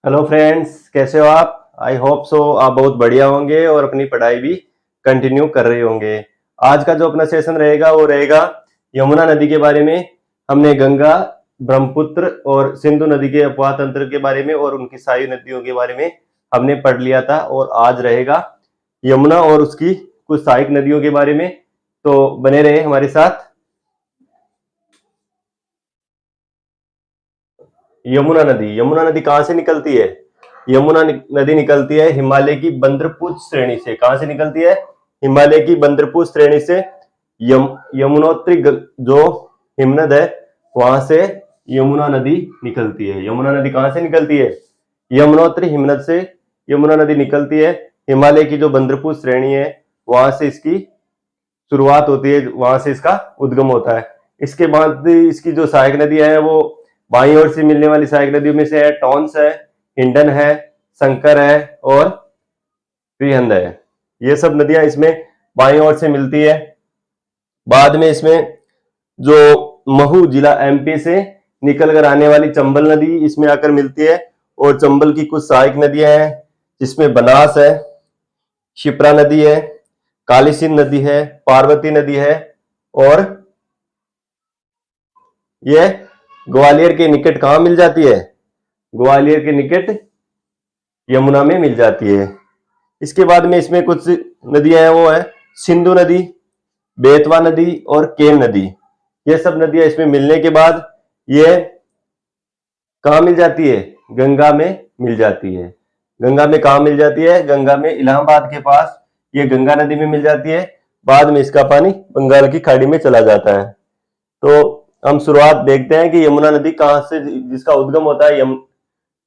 Hello friends, कैसे हो आप? आई होप सो आप बहुत बढ़िया होंगे और अपनी पढ़ाई भी कंटिन्यू कर रहे होंगे। आज का जो अपना सेशन रहेगा वो रहेगा यमुना नदी के बारे में। हमने गंगा, ब्रह्मपुत्र और सिंधु नदी के अपवाह तंत्र के बारे में और उनकी सारी नदियों के बारे में हमने पढ़ लिया था, और आज रहेगा यमुना और उसकी कुछ सहायक नदियों के बारे में। तो बने रहे हमारे साथ। यमुना नदी कहाँ से निकलती है? नदी निकलती है हिमालय की बंद्रपुज श्रेणी से। कहां से निकलती है? हिमालय की बंद्रपुज श्रेणी से। यमुनोत्री जो हिमनद है वहां से यमुना नदी निकलती है। यमुना नदी कहां से निकलती है? यमुनोत्री हिमनद से यमुना नदी निकलती है। हिमालय की जो बंद्रपुज श्रेणी है वहां से इसकी शुरुआत होती है, वहां से इसका उद्गम होता है। इसके बाद इसकी जो सहायक नदियां हैं वो बाईं ओर से मिलने वाली सहायक नदियों में से है टॉन्स है, हिंडन है, शंकर है और रिहंद है। ये सब नदियां इसमें बाईं ओर से मिलती है। बाद में इसमें जो महू जिला एमपी से निकल कर आने वाली चंबल नदी इसमें आकर मिलती है, और चंबल की कुछ सहायक नदियां हैं जिसमें बनास है, शिप्रा नदी है, काली सिंध नदी है, पार्वती नदी है, और यह ग्वालियर के निकट कहां मिल जाती है? ग्वालियर के निकट यमुना में मिल जाती है। इसके बाद में इसमें कुछ नदियां हैं, वो है सिंधु नदी, बेतवा नदी और केन नदी। ये सब नदियां इसमें मिलने के बाद ये कहां मिल जाती है? गंगा में मिल जाती है। गंगा में कहां मिल जाती है? गंगा में इलाहाबाद के पास ये गंगा नदी में मिल जाती है। बाद में इसका पानी बंगाल की खाड़ी में चला जाता है। तो हम शुरुआत देखते हैं कि यमुना नदी कहां से, जिसका उद्गम होता है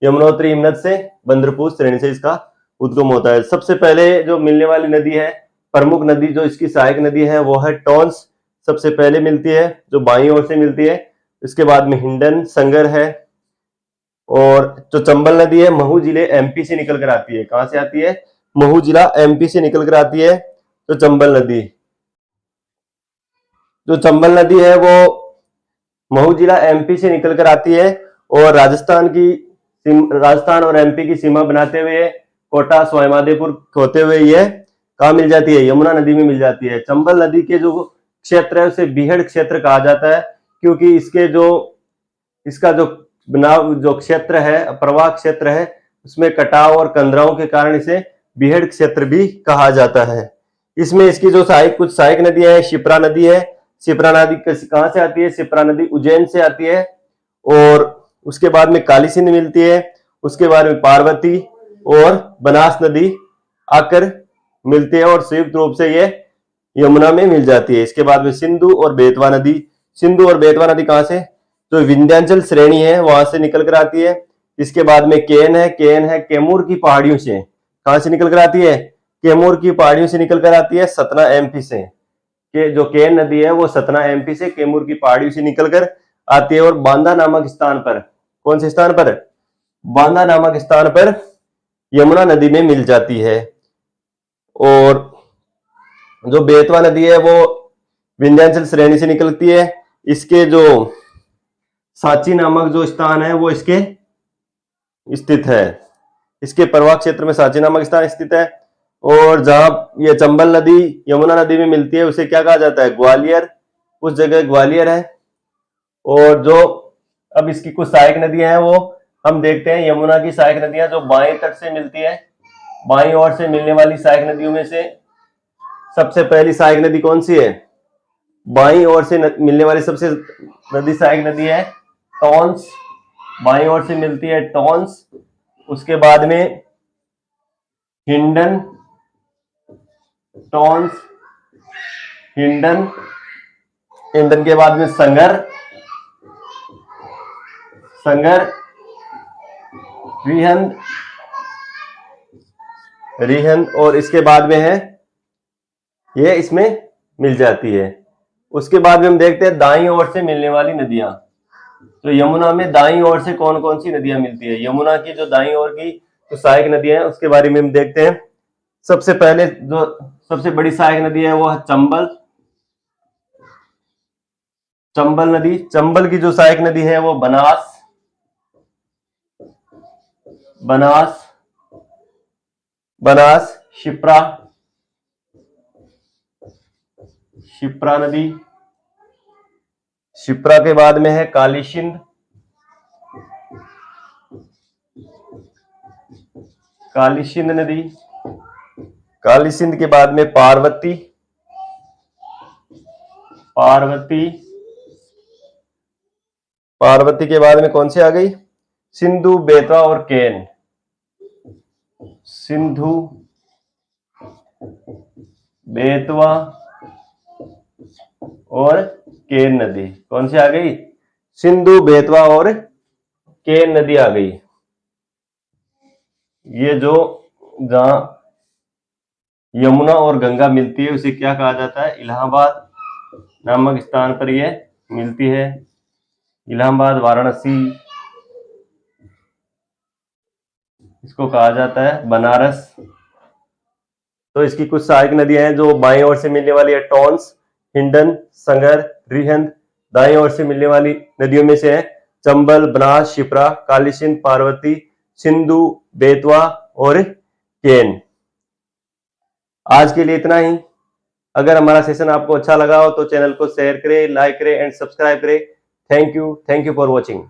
यमुनोत्री हिमनद से, बंद्रपुज श्रेणी से इसका उद्गम होता है। सबसे पहले जो मिलने वाली नदी है, प्रमुख नदी जो इसकी सहायक नदी है, वो है टॉन्स। सबसे पहले मिलती है, जो बाईं ओर से मिलती है। इसके बाद में हिंडन, संगर है, और जो चंबल नदी है महू जिले एमपी से निकल कर आती है। कहां से आती है? महू जिला एमपी से निकल कर आती है। तो चंबल नदी, जो चंबल नदी है वो महू जिला एमपी से निकल कर आती है, और राजस्थान और एमपी की सीमा बनाते हुए कोटा, स्वाईमाधोपुर होते हुए ये कहां मिल जाती है? यमुना नदी में मिल जाती है। चंबल नदी के जो क्षेत्र है उसे बीहड़ क्षेत्र कहा जाता है, क्योंकि इसका जो क्षेत्र है, प्रवाह क्षेत्र है, उसमें कटाव और कंदराओं के कारण इसे बीहड़ क्षेत्र भी कहा जाता है। इसमें इसकी जो कुछ सहायक नदियां है, शिप्रा नदी है। शिप्रा नदी कहां से आती है? शिप्रा नदी उज्जैन से आती है। और उसके बाद में काली सिंध मिलती है। उसके बाद में पार्वती और बनास नदी आकर मिलती है, और संयुक्त रूप से ये यमुना में मिल जाती है। इसके बाद में सिंधु और बेतवा नदी कहां से? जो विंध्याचल श्रेणी है वहां से निकल कर आती है। इसके बाद में केन है कैमूर की पहाड़ियों से। कहां से निकल कर आती है? कैमूर की पहाड़ियों से निकल कर आती है, सतना एमपी से। जो केन नदी है वो सतना एमपी से कैमूर की पहाड़ियों से निकलकर आती है, और बांदा नामक स्थान पर, कौन से स्थान पर? बांदा नामक स्थान पर यमुना नदी में मिल जाती है। और जो बेतवा नदी है वो विंध्याचल श्रेणी से निकलती है। इसके जो सांची नामक जो स्थान है वो इसके स्थित है। इसके प्रवाह क्षेत्र में सांची नामक स्थान स्थित है। और जहां ये चंबल नदी यमुना नदी में मिलती है उसे क्या कहा जाता है? ग्वालियर। उस जगह ग्वालियर है। और जो अब इसकी कुछ सहायक नदियां हैं वो हम देखते हैं। यमुना की सहायक नदियां जो बाएं तट से मिलती है, बाईं ओर से मिलने वाली सहायक नदियों में से सबसे पहली सहायक नदी कौन सी है? बाईं ओर से मिलने वाली सबसे सहायक नदी है टॉन्स। बाईं ओर से मिलती है टॉन्स। उसके बाद में हिंडन, टॉन्स, हिंडन, हिंडन के बाद में संगर, रिहंद, और इसके बाद में है ये इसमें मिल जाती है। उसके बाद में हम देखते हैं दाईं ओर से मिलने वाली नदियां। तो यमुना में दाईं ओर से कौन कौन सी नदियां मिलती है? यमुना की जो दाईं ओर की जो सहायक नदियां हैं उसके बारे में हम देखते हैं। सबसे पहले जो सबसे बड़ी सहायक नदी है वो है चंबल नदी। चंबल की जो सहायक नदी है वो बनास, बनास, बनास, शिप्रा, शिप्रा नदी, शिप्रा के बाद में है काली सिंध, काली सिंध नदी, काली सिंध के बाद में पार्वती, पार्वती, पार्वती के बाद में कौन सी आ गई? सिंधु, बेतवा और केन, सिंधु, बेतवा और केन नदी। कौन सी आ गई? सिंधु, बेतवा और केन नदी आ गई। ये जो जहां यमुना और गंगा मिलती है उसे क्या कहा जाता है? इलाहाबाद नामक स्थान पर यह मिलती है। इलाहाबाद, वाराणसी, इसको कहा जाता है बनारस। तो इसकी कुछ सहायक नदियां हैं जो बाईं ओर से मिलने वाली है, टॉन्स, हिंडन, संगर, रिहंद। दाईं ओर से मिलने वाली नदियों में से है चंबल, बनास, शिप्रा, काली सिंध, पार्वती, सिंधु, बेतवा और केन। आज के लिए इतना ही। अगर हमारा सेशन आपको अच्छा लगा हो तो चैनल को शेयर करें, लाइक करें एंड सब्सक्राइब करें। Thank you for watching.